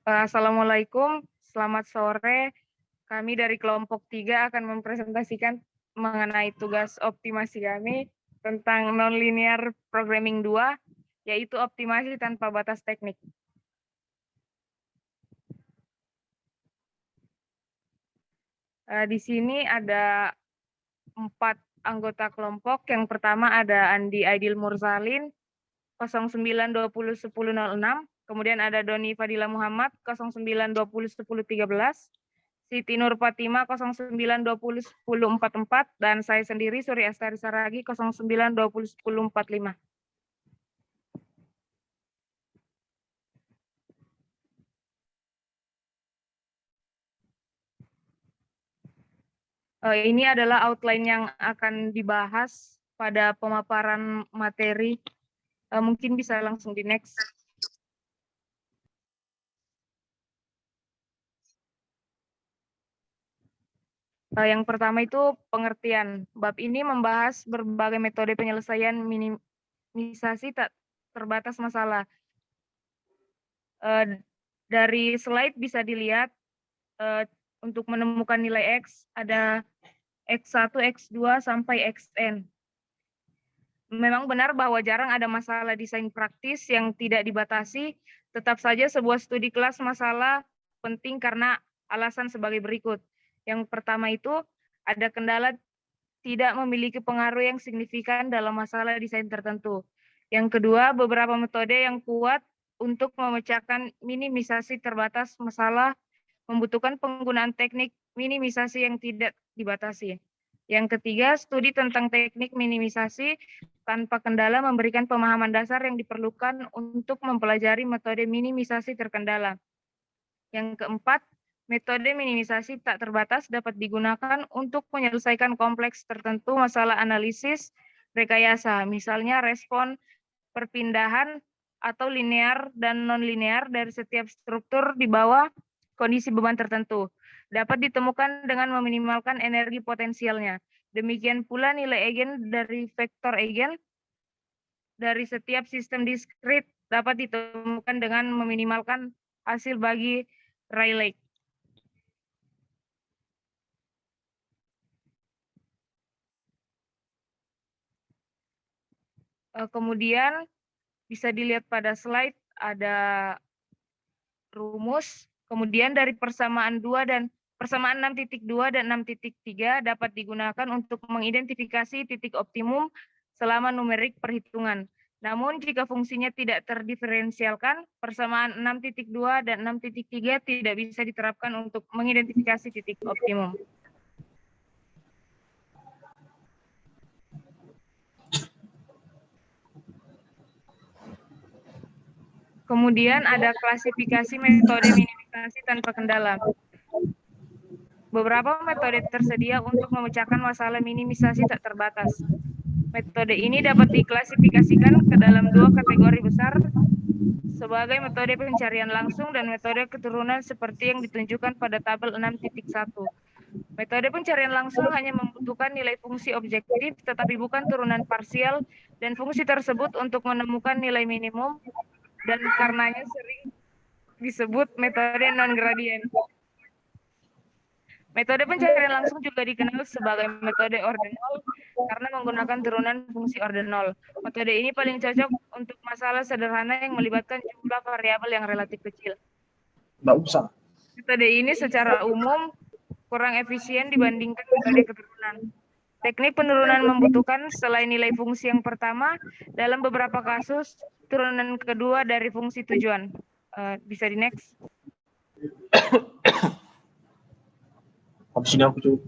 Assalamualaikum, selamat sore. Kami dari kelompok 3 akan mempresentasikan mengenai tugas optimasi kami tentang nonlinear programming 2, yaitu optimasi tanpa batas teknik. Di sini ada 4 anggota kelompok. Yang pertama ada Andi Aidil Mursalin, 09201006. Kemudian ada Doni Fadila Muhammad, 09201013. Siti Nur Fatima 09201044 dan saya sendiri Suri Astari Saragi 09201045. Ini adalah outline yang akan dibahas pada pemaparan materi. Mungkin bisa langsung di next. Yang pertama itu pengertian. Bab ini membahas berbagai metode penyelesaian minimisasi tak terbatas masalah. Dari slide bisa dilihat untuk menemukan nilai X ada X1, X2, sampai Xn. Memang benar bahwa jarang ada masalah desain praktis yang tidak dibatasi, tetap saja sebuah studi kelas masalah penting karena alasan sebagai berikut. Yang pertama itu, ada kendala tidak memiliki pengaruh yang signifikan dalam masalah desain tertentu. Yang kedua, beberapa metode yang kuat untuk memecahkan minimisasi terbatas masalah membutuhkan penggunaan teknik minimisasi yang tidak dibatasi. Yang ketiga, studi tentang teknik minimisasi tanpa kendala memberikan pemahaman dasar yang diperlukan untuk mempelajari metode minimisasi terkendala. Yang keempat, metode minimisasi tak terbatas dapat digunakan untuk menyelesaikan kompleks tertentu masalah analisis rekayasa, misalnya respon perpindahan atau linear dan non-linear dari setiap struktur di bawah kondisi beban tertentu. Dapat ditemukan dengan meminimalkan energi potensialnya. Demikian pula nilai eigen dari vektor eigen dari setiap sistem diskrit dapat ditemukan dengan meminimalkan hasil bagi Rayleigh. Kemudian bisa dilihat pada slide ada rumus. Kemudian dari persamaan 2 dan persamaan 6.2 dan 6.3 dapat digunakan untuk mengidentifikasi titik optimum selama numerik perhitungan. Namun jika fungsinya tidak terdiferensialkan, persamaan 6.2 dan 6.3 tidak bisa diterapkan untuk mengidentifikasi titik optimum. Kemudian ada klasifikasi metode minimisasi tanpa kendala. Beberapa metode tersedia untuk memecahkan masalah minimisasi tak terbatas. Metode ini dapat diklasifikasikan ke dalam 2 kategori besar sebagai metode pencarian langsung dan metode keturunan seperti yang ditunjukkan pada tabel 6.1. Metode pencarian langsung hanya membutuhkan nilai fungsi objektif tetapi bukan turunan parsial dan fungsi tersebut untuk menemukan nilai minimum dan karenanya sering disebut metode non-gradient. Metode pencarian langsung juga dikenal sebagai metode ordinal karena menggunakan turunan fungsi ordinal. Metode ini paling cocok untuk masalah sederhana yang melibatkan jumlah variabel yang relatif kecil. Nggak usah. Metode ini secara umum kurang efisien dibandingkan metode keturunan. Teknik penurunan membutuhkan selain nilai fungsi yang pertama, dalam beberapa kasus turunan kedua dari fungsi tujuan. Bisa di next. Habis ini aku coba.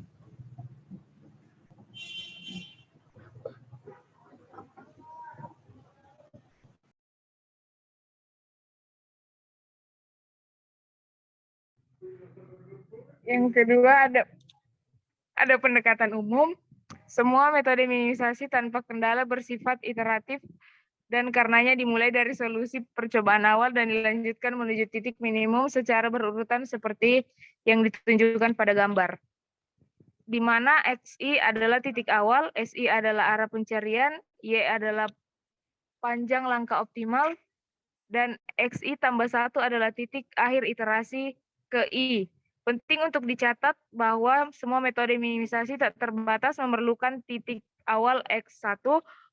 Yang kedua ada pendekatan umum. Semua metode minimisasi tanpa kendala bersifat iteratif dan karenanya dimulai dari solusi percobaan awal dan dilanjutkan menuju titik minimum secara berurutan seperti yang ditunjukkan pada gambar. Di mana XI adalah titik awal, SI adalah arah pencarian, Y adalah panjang langkah optimal, dan XI tambah 1 adalah titik akhir iterasi ke I. Penting untuk dicatat bahwa semua metode minimisasi tak terbatas memerlukan titik awal X1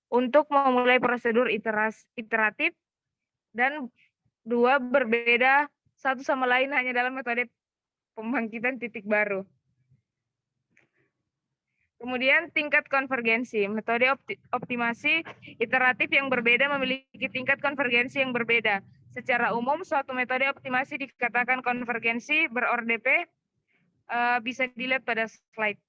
untuk memulai prosedur iteratif, dan 2 berbeda satu sama lain hanya dalam metode pembangkitan titik baru. Kemudian tingkat konvergensi. Metode optimasi iteratif yang berbeda memiliki tingkat konvergensi yang berbeda. Secara umum, suatu metode optimasi dikatakan konvergensi ber-ORDP, bisa dilihat pada slide.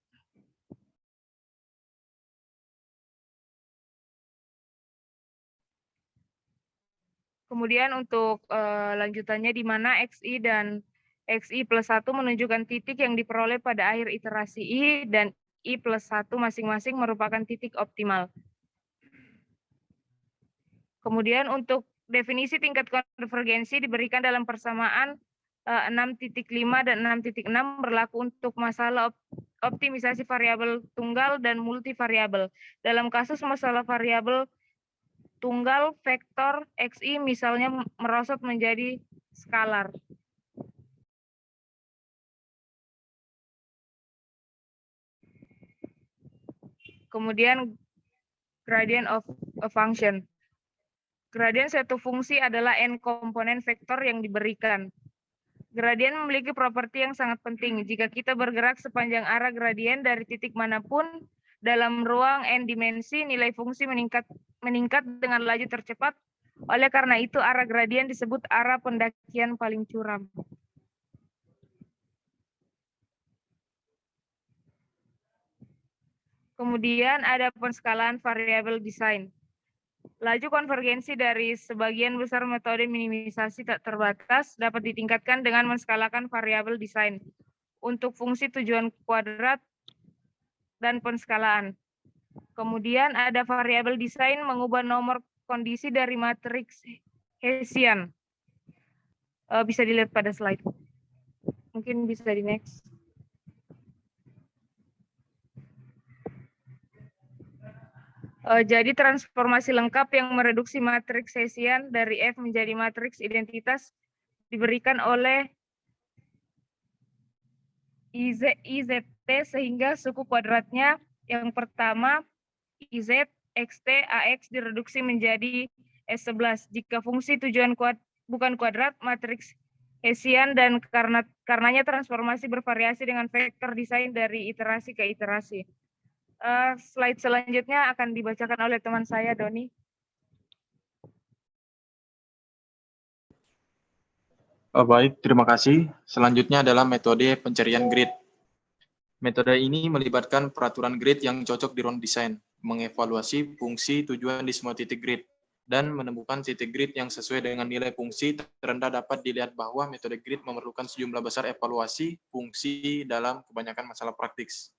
Kemudian untuk lanjutannya di mana XI dan XI plus 1 menunjukkan titik yang diperoleh pada akhir iterasi I, dan I plus 1 masing-masing merupakan titik optimal. Kemudian untuk definisi tingkat konvergensi diberikan dalam persamaan 6.5 dan 6.6 berlaku untuk masalah optimisasi variabel tunggal dan multivariabel. Dalam kasus masalah variabel tunggal, vektor XI misalnya merosot menjadi skalar. Kemudian gradient of a function. Gradien suatu fungsi adalah n komponen vektor yang diberikan. Gradien memiliki properti yang sangat penting. Jika kita bergerak sepanjang arah gradien dari titik manapun dalam ruang n dimensi, nilai fungsi meningkat dengan laju tercepat. Oleh karena itu, arah gradien disebut arah pendakian paling curam. Kemudian ada penskalaan variabel desain. Laju konvergensi dari sebagian besar metode minimisasi tak terbatas dapat ditingkatkan dengan menskalakan variabel desain untuk fungsi tujuan kuadrat dan penskalaan. Kemudian ada variabel desain mengubah nomor kondisi dari matriks Hessian. Bisa dilihat pada slide. Mungkin bisa di next. Jadi transformasi lengkap yang mereduksi matriks Hessian dari F menjadi matriks identitas diberikan oleh IZT sehingga suku kuadratnya yang pertama IZ, XT, AX direduksi menjadi S11. Jika fungsi tujuan bukan kuadrat, matriks Hessian, dan karenanya transformasi bervariasi dengan vektor desain dari iterasi ke iterasi. Slide selanjutnya akan dibacakan oleh teman saya, Doni. Baik, terima kasih. Selanjutnya adalah metode pencarian grid. Metode ini melibatkan peraturan grid yang cocok di ruang desain, mengevaluasi fungsi tujuan di semua titik grid, dan menemukan titik grid yang sesuai dengan nilai fungsi terendah. Dapat dilihat bahwa metode grid memerlukan sejumlah besar evaluasi fungsi dalam kebanyakan masalah praktis.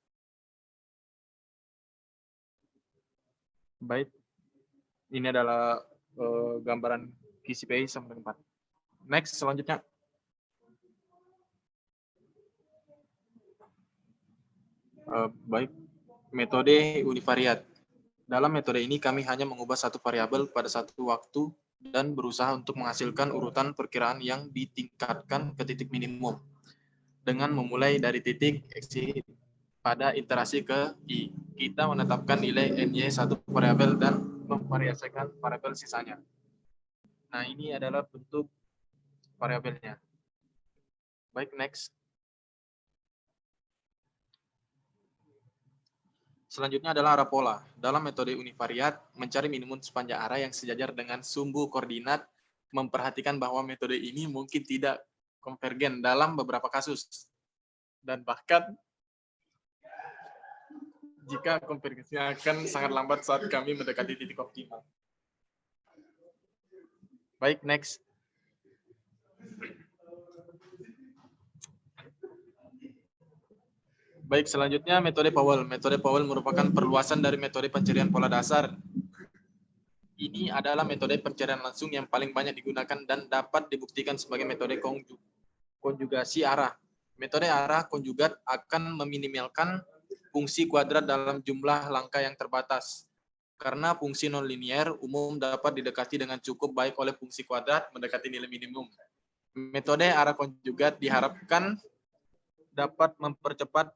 Baik, ini adalah gambaran KCPI sampai 4. Next, selanjutnya. Baik, metode univariat. Dalam metode ini kami hanya mengubah satu variabel pada satu waktu dan berusaha untuk menghasilkan urutan perkiraan yang ditingkatkan ke titik minimum dengan memulai dari titik X pada iterasi ke I. Kita menetapkan nilai NY satu variabel dan memvariasikan variabel sisanya. Nah, ini adalah bentuk variabelnya. Baik, next. Selanjutnya adalah arah pola. Dalam metode univariat, mencari minimum sepanjang arah yang sejajar dengan sumbu koordinat, memperhatikan bahwa metode ini mungkin tidak konvergen dalam beberapa kasus. Dan bahkan, jika konvergensinya akan sangat lambat saat kami mendekati titik optimal. Baik, next. Baik, selanjutnya metode Powell. Metode Powell merupakan perluasan dari metode pencarian pola dasar. Ini adalah metode pencarian langsung yang paling banyak digunakan dan dapat dibuktikan sebagai metode konjugasi arah. Metode arah konjugat akan meminimalkan fungsi kuadrat dalam jumlah langkah yang terbatas. karena fungsi nonlinier umum dapat didekati dengan cukup baik oleh fungsi kuadrat mendekati nilai minimum. Metode arah konjugat diharapkan dapat mempercepat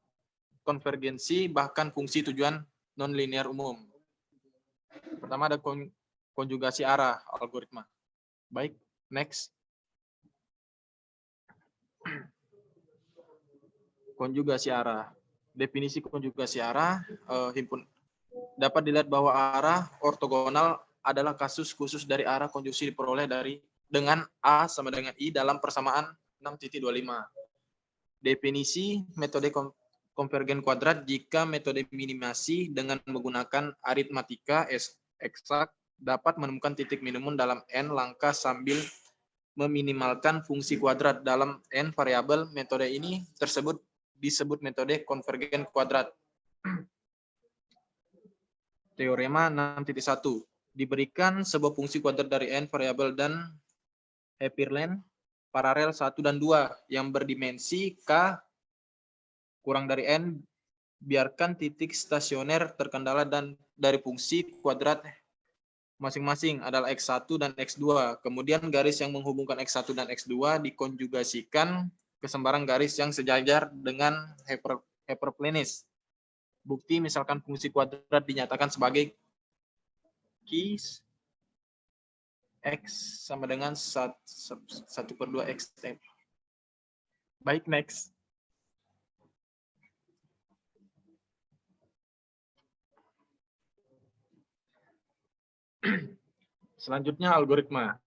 konvergensi bahkan fungsi tujuan nonlinier umum. Pertama ada konjugasi arah algoritma. Baik, next. Konjugasi arah. Definisi konjugasi arah dapat dilihat bahwa arah ortogonal adalah kasus khusus dari arah konjugasi diperoleh dengan A sama dengan I dalam persamaan 6.25. Definisi metode konvergen kuadrat jika metode minimasi dengan menggunakan aritmatika eksak dapat menemukan titik minimum dalam n langkah sambil meminimalkan fungsi kuadrat dalam n variabel. Metode ini disebut metode konvergen kuadrat. Teorema 6.1. Diberikan sebuah fungsi kuadrat dari n variabel dan Heppirlen paralel 1 dan 2 yang berdimensi k kurang dari n, biarkan titik stasioner terkendala dan dari fungsi kuadrat masing-masing adalah x1 dan x2. Kemudian garis yang menghubungkan x1 dan x2 dikonjugasikan ke sembarang garis yang sejajar dengan hyperplanis. Bukti misalkan fungsi kuadrat dinyatakan sebagai Q x sama dengan 1/2 x. Baik, next. Selanjutnya algoritma.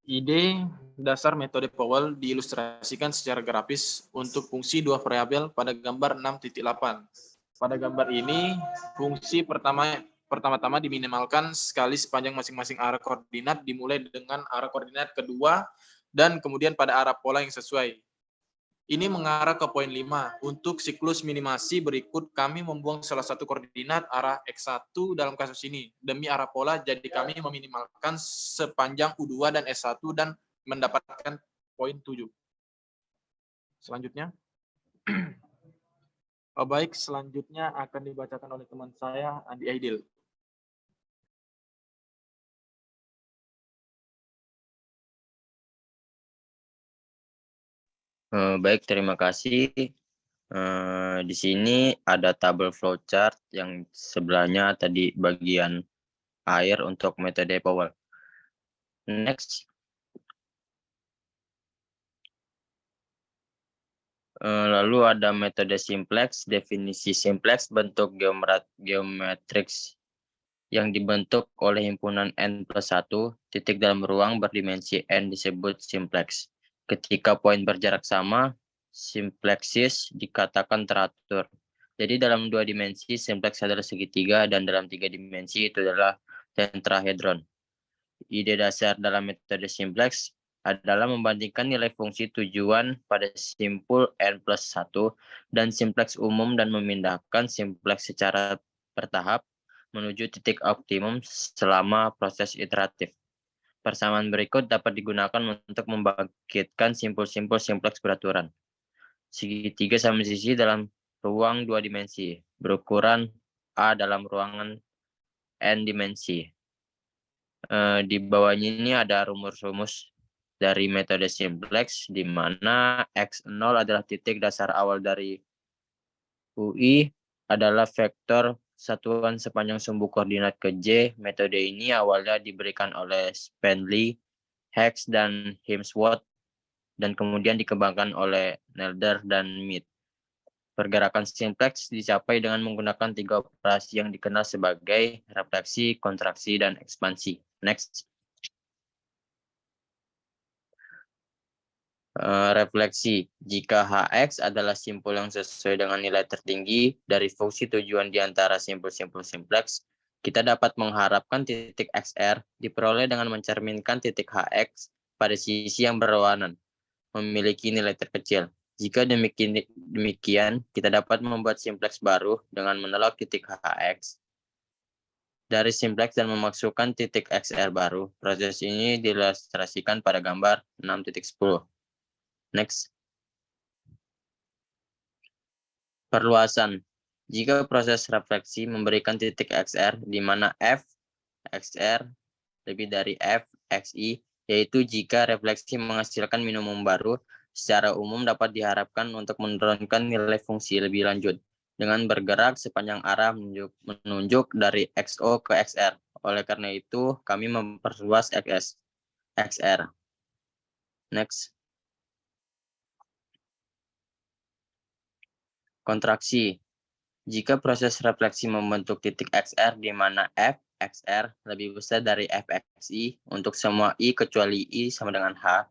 Ide dasar metode Powell diilustrasikan secara grafis untuk fungsi dua variabel pada gambar 6.8. Pada gambar ini, fungsi pertama-tama diminimalkan sekali sepanjang masing-masing arah koordinat dimulai dengan arah koordinat kedua dan kemudian pada arah pola yang sesuai. Ini mengarah ke poin 5. Untuk siklus minimasi berikut, kami membuang salah satu koordinat arah X1 dalam kasus ini. Demi arah pola, jadi kami meminimalkan sepanjang U2 dan S1 dan mendapatkan poin 7. Selanjutnya. Baik, selanjutnya akan dibacakan oleh teman saya, Andi Aidil. Baik, terima kasih. Di sini ada tabel flowchart yang sebelahnya tadi bagian air untuk metode Powell. Next. Lalu ada metode simplex, definisi simplex bentuk geometriks yang dibentuk oleh himpunan n+1 titik dalam ruang berdimensi n disebut simplex. Ketika poin berjarak sama, simplexis dikatakan teratur. Jadi dalam 2 dimensi, simplex adalah segitiga, dan dalam 3 dimensi itu adalah tetrahedron. Ide dasar dalam metode simplex adalah membandingkan nilai fungsi tujuan pada simpul n+1 dan simplex umum dan memindahkan simplex secara bertahap menuju titik optimum selama proses iteratif. Persamaan berikut dapat digunakan untuk membangkitkan simpul-simpul simplex beraturan. Segitiga sama sisi dalam ruang 2 dimensi, berukuran A dalam ruangan n dimensi. Di bawahnya ini ada rumus-rumus dari metode simplex, di mana X0 adalah titik dasar awal dari UI, adalah vektor satuan sepanjang sumbu koordinat ke J. Metode ini awalnya diberikan oleh Spenley, Hex, dan Hemsworth, dan kemudian dikembangkan oleh Nelder dan Mead. Pergerakan simplex dicapai dengan menggunakan 3 operasi yang dikenal sebagai refleksi, kontraksi, dan ekspansi. Next. Refleksi. Jika Hx adalah simpul yang sesuai dengan nilai tertinggi dari fungsi tujuan di antara simpul-simpul simplex, kita dapat mengharapkan titik XR diperoleh dengan mencerminkan titik Hx pada sisi yang berlawanan, memiliki nilai terkecil. Jika demikian, kita dapat membuat simplex baru dengan menolak titik Hx dari simplex dan memasukkan titik XR baru. Proses ini diilustrasikan pada gambar 6.10. Next. Perluasan. Jika proses refleksi memberikan titik XR di mana F, XR lebih dari F, XI, yaitu jika refleksi menghasilkan minimum baru, secara umum dapat diharapkan untuk menurunkan nilai fungsi lebih lanjut dengan bergerak sepanjang arah menunjuk dari XO ke XR. Oleh karena itu, kami memperluas XR. Next. Kontraksi. Jika proses refleksi membentuk titik XR di mana F, XR lebih besar dari FXI untuk semua I kecuali I sama dengan H,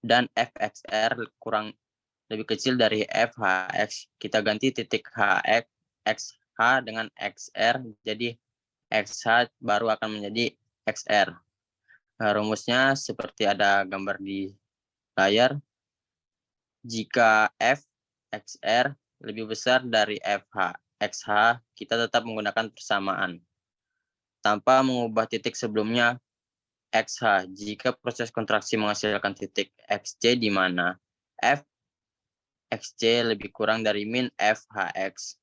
dan FXR lebih kecil dari FHX, kita ganti titik XH dengan XR, jadi XH baru akan menjadi XR. Nah, rumusnya seperti ada gambar di layar. Jika F, XR lebih besar dari XH, kita tetap menggunakan persamaan tanpa mengubah titik sebelumnya XH jika proses kontraksi menghasilkan titik XC di mana F, XC lebih kurang dari min FHX.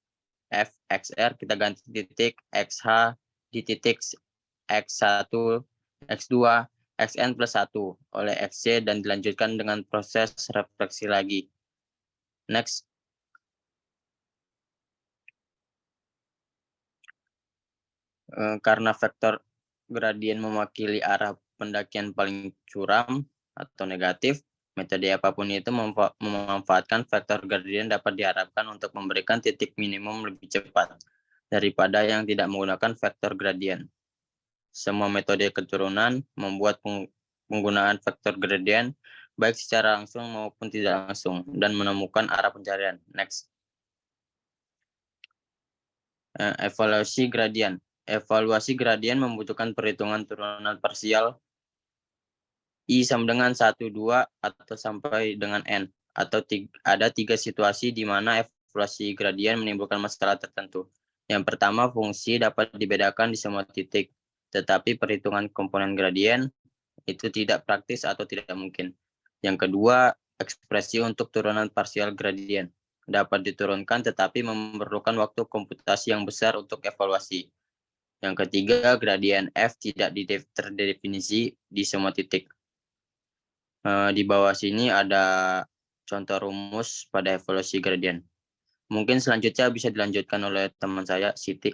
FXR kita ganti titik XH di titik X1, X2, Xn plus 1 oleh XC dan dilanjutkan dengan proses refleksi lagi. Next. Karena vektor gradien mewakili arah pendakian paling curam atau negatif, metode apapun itu memanfaatkan vektor gradien dapat diharapkan untuk memberikan titik minimum lebih cepat daripada yang tidak menggunakan vektor gradien. Semua metode keturunan membuat penggunaan vektor gradien baik secara langsung maupun tidak langsung dan menemukan arah pencarian. Next. Evaluasi gradien. Evaluasi gradien membutuhkan perhitungan turunan parsial I sama dengan 1, 2, atau sampai dengan N. Atau ada 3 situasi di mana evaluasi gradien menimbulkan masalah tertentu. Yang pertama, fungsi dapat dibedakan di semua titik, tetapi perhitungan komponen gradien itu tidak praktis atau tidak mungkin. Yang kedua, ekspresi untuk turunan parsial gradien dapat diturunkan tetapi memerlukan waktu komputasi yang besar untuk evaluasi. Yang ketiga, gradien F tidak terdefinisi di semua titik. Di bawah sini ada contoh rumus pada evaluasi gradien. Mungkin selanjutnya bisa dilanjutkan oleh teman saya, Siti.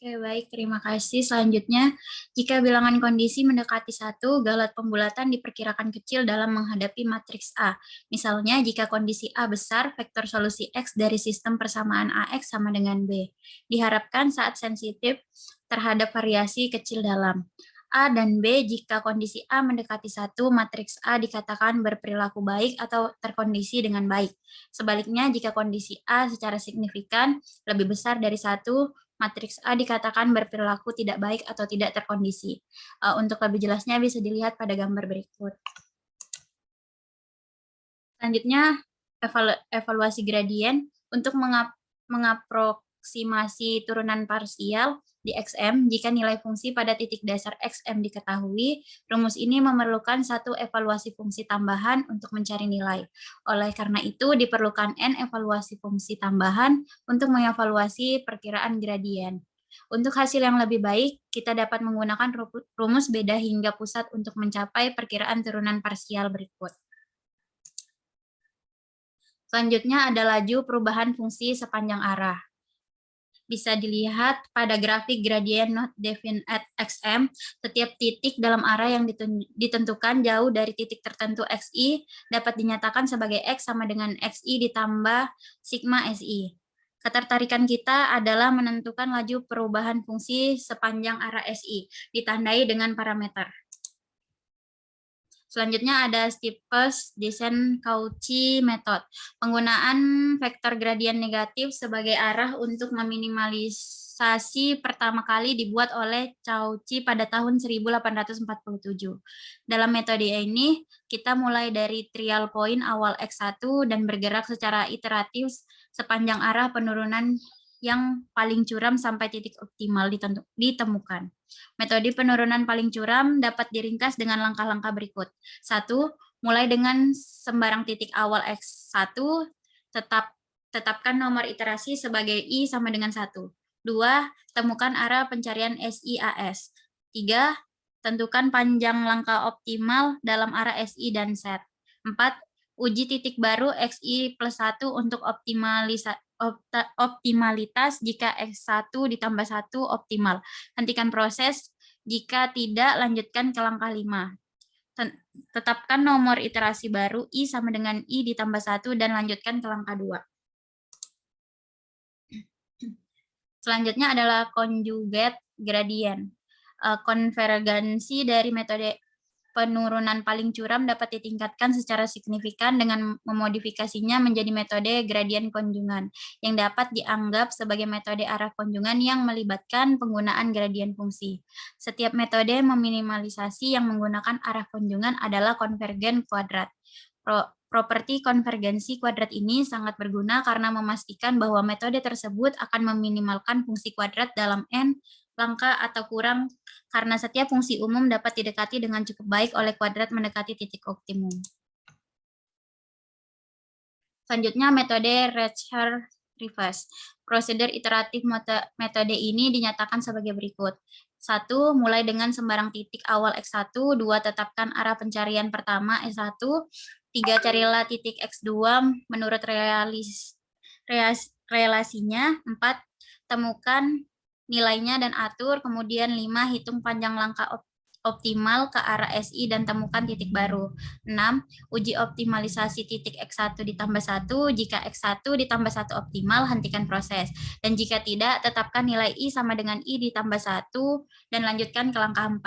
Oke, baik. Terima kasih. Selanjutnya, jika bilangan kondisi mendekati 1, galat pembulatan diperkirakan kecil dalam menghadapi matriks A. Misalnya, jika kondisi A besar, vektor solusi X dari sistem persamaan AX sama dengan B. Diharapkan saat sensitif terhadap variasi kecil dalam A dan B. Jika kondisi A mendekati 1, matriks A dikatakan berperilaku baik atau terkondisi dengan baik. Sebaliknya, jika kondisi A secara signifikan lebih besar dari 1, matriks A dikatakan berperilaku tidak baik atau tidak terkondisi. Untuk lebih jelasnya bisa dilihat pada gambar berikut. Selanjutnya, evaluasi gradien untuk mengaproksimasi turunan parsial di XM jika nilai fungsi pada titik dasar XM diketahui. Rumus ini memerlukan satu evaluasi fungsi tambahan untuk mencari nilai. Oleh karena itu, diperlukan N evaluasi fungsi tambahan untuk mengevaluasi perkiraan gradien. Untuk hasil yang lebih baik, kita dapat menggunakan rumus beda hingga pusat untuk mencapai perkiraan turunan parsial berikut. Selanjutnya ada laju perubahan fungsi sepanjang arah. Bisa dilihat pada grafik gradient not defined at XM, setiap titik dalam arah yang ditentukan jauh dari titik tertentu XI dapat dinyatakan sebagai X sama dengan XI ditambah sigma SI. Ketertarikan kita adalah menentukan laju perubahan fungsi sepanjang arah SI, ditandai dengan parameter. Selanjutnya ada steepest descent Cauchy method. Penggunaan vektor gradien negatif sebagai arah untuk meminimalisasi pertama kali dibuat oleh Cauchy pada tahun 1847. Dalam metode ini, kita mulai dari trial point awal X1 dan bergerak secara iteratif sepanjang arah penurunan yang paling curam sampai titik optimal ditemukan. Metode penurunan paling curam dapat diringkas dengan langkah-langkah berikut. 1. mulai dengan sembarang titik awal X1, tetapkan nomor iterasi sebagai I sama dengan 1. 2. Temukan arah pencarian SIAS. 3. Tentukan panjang langkah optimal dalam arah SI dan Z. 4. Uji titik baru XI plus 1 untuk optimalitas jika X1 ditambah 1 optimal. Hentikan proses, jika tidak lanjutkan ke langkah 5. Tetapkan nomor iterasi baru I sama dengan I ditambah 1 dan lanjutkan ke langkah 2. Selanjutnya adalah conjugate gradient. Konvergensi dari metode penurunan paling curam dapat ditingkatkan secara signifikan dengan memodifikasinya menjadi metode gradien konjugan, yang dapat dianggap sebagai metode arah konjugan yang melibatkan penggunaan gradien fungsi. Setiap metode meminimalisasi yang menggunakan arah konjugan adalah konvergen kuadrat. Properti konvergensi kuadrat ini sangat berguna karena memastikan bahwa metode tersebut akan meminimalkan fungsi kuadrat dalam n langkah atau kurang, karena setiap fungsi umum dapat didekati dengan cukup baik oleh kuadrat mendekati titik optimum. Selanjutnya metode Redshard-Rivas. Prosedur iteratif metode ini dinyatakan sebagai berikut. 1. Mulai dengan sembarang titik awal X1. 2. Tetapkan arah pencarian pertama S1. 3. Carilah titik X2 menurut relasinya. 4. Temukan nilainya dan atur. Kemudian 5. Hitung panjang langkah optimal ke arah SI dan temukan titik baru. 6. Uji optimalisasi titik X1 ditambah 1. Jika X1 ditambah 1 optimal, hentikan proses. Dan jika tidak, tetapkan nilai I sama dengan I ditambah 1 dan lanjutkan ke langkah 4.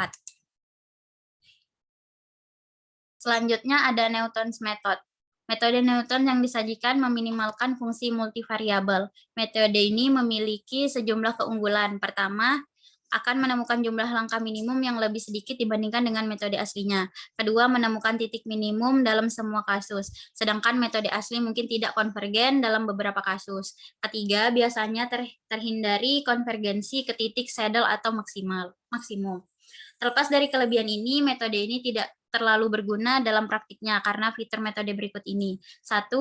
Selanjutnya ada Newton's method. Metode Newton yang disajikan meminimalkan fungsi multivariabel. Metode ini memiliki sejumlah keunggulan. Pertama, akan menemukan jumlah langkah minimum yang lebih sedikit dibandingkan dengan metode aslinya. Kedua, menemukan titik minimum dalam semua kasus, sedangkan metode asli mungkin tidak konvergen dalam beberapa kasus. Ketiga, biasanya terhindari konvergensi ke titik saddle atau maksimum. Terlepas dari kelebihan ini, metode ini tidak terlalu berguna dalam praktiknya karena fitur metode berikut ini. 1.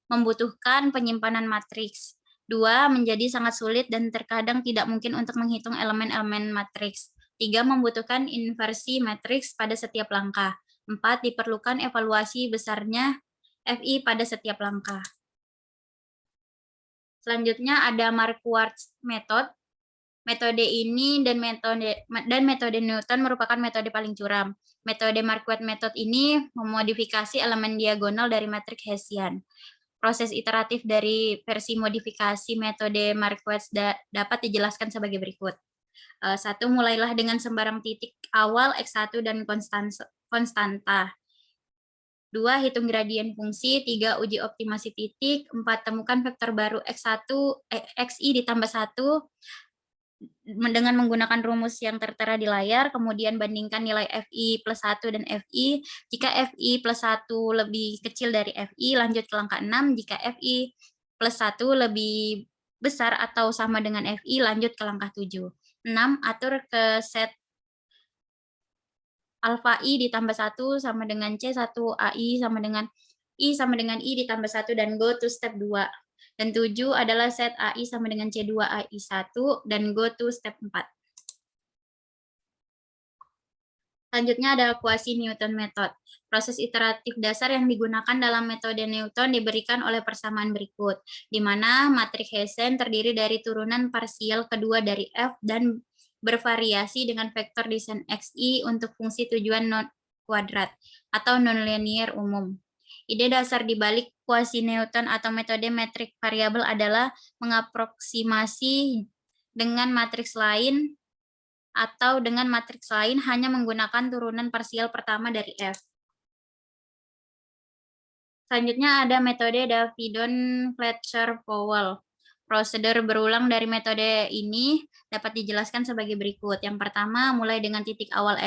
Membutuhkan penyimpanan matriks. 2. Menjadi sangat sulit dan terkadang tidak mungkin untuk menghitung elemen-elemen matriks. 3. Membutuhkan inversi matriks pada setiap langkah. 4. Diperlukan evaluasi besarnya FI pada setiap langkah. Selanjutnya ada Marquardt method. Metode ini dan metode Newton merupakan metode paling curam. Metode Marquardt method ini memodifikasi elemen diagonal dari matriks Hessian. Proses iteratif dari versi modifikasi metode Marquardt dapat dijelaskan sebagai berikut. 1. Mulailah dengan sembarang titik awal X1 dan konstanta. 2. Hitung gradien fungsi. 3. Uji optimasi titik. 4. Temukan vektor baru XI ditambah 1 dengan menggunakan rumus yang tertera di layar, kemudian bandingkan nilai FI plus 1 dan FI. Jika FI plus 1 lebih kecil dari FI, lanjut ke langkah 6. Jika FI plus 1 lebih besar atau sama dengan FI, lanjut ke langkah 7. 6. Atur ke set alfa I ditambah 1 sama dengan C1 AI sama dengan I sama dengan I ditambah 1 dan go to step 2. Dan 7 adalah set AI sama dengan C2 AI1 dan go to step 4. Selanjutnya ada quasi-Newton method. Proses iteratif dasar yang digunakan dalam metode Newton diberikan oleh persamaan berikut, di mana matriks Hessian terdiri dari turunan parsial kedua dari F dan bervariasi dengan vektor desain XI untuk fungsi tujuan non-kuadrat atau non-linear umum. Ide dasar di balik quasi-Newton atau metode metrik variabel adalah mengaproksimasi dengan matriks lain atau dengan matriks lain hanya menggunakan turunan parsial pertama dari F. Selanjutnya ada metode Davidon-Fletcher-Powell. Prosedur berulang dari metode ini dapat dijelaskan sebagai berikut. Yang pertama, mulai dengan titik awal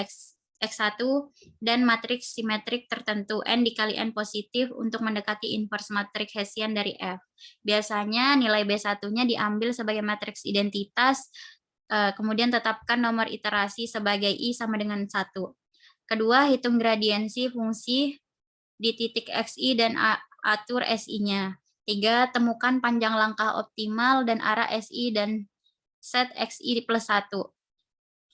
X1 dan matriks simetrik tertentu N dikali N positif untuk mendekati inverse matriks Hessian dari F. Biasanya nilai B1-nya diambil sebagai matriks identitas, kemudian tetapkan nomor iterasi sebagai I sama dengan 1. Kedua, hitung gradiensi fungsi di titik XI dan atur SI-nya. 3. Temukan panjang langkah optimal dan arah SI dan set XI plus 1.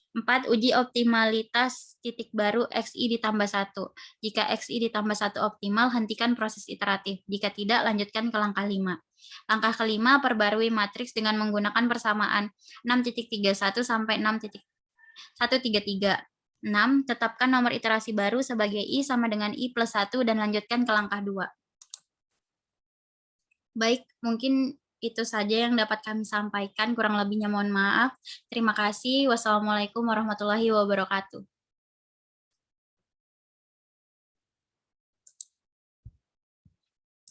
4. Uji optimalitas titik baru XI ditambah 1. Jika XI ditambah 1 optimal, hentikan proses iteratif. Jika tidak, lanjutkan ke langkah 5. Langkah kelima, perbarui matriks dengan menggunakan persamaan 6.31 sampai 6.133. 6. Tetapkan nomor iterasi baru sebagai I sama dengan I plus 1 dan lanjutkan ke langkah 2. Baik, mungkin itu saja yang dapat kami sampaikan. Kurang lebihnya mohon maaf. Terima kasih. Wassalamualaikum warahmatullahi wabarakatuh.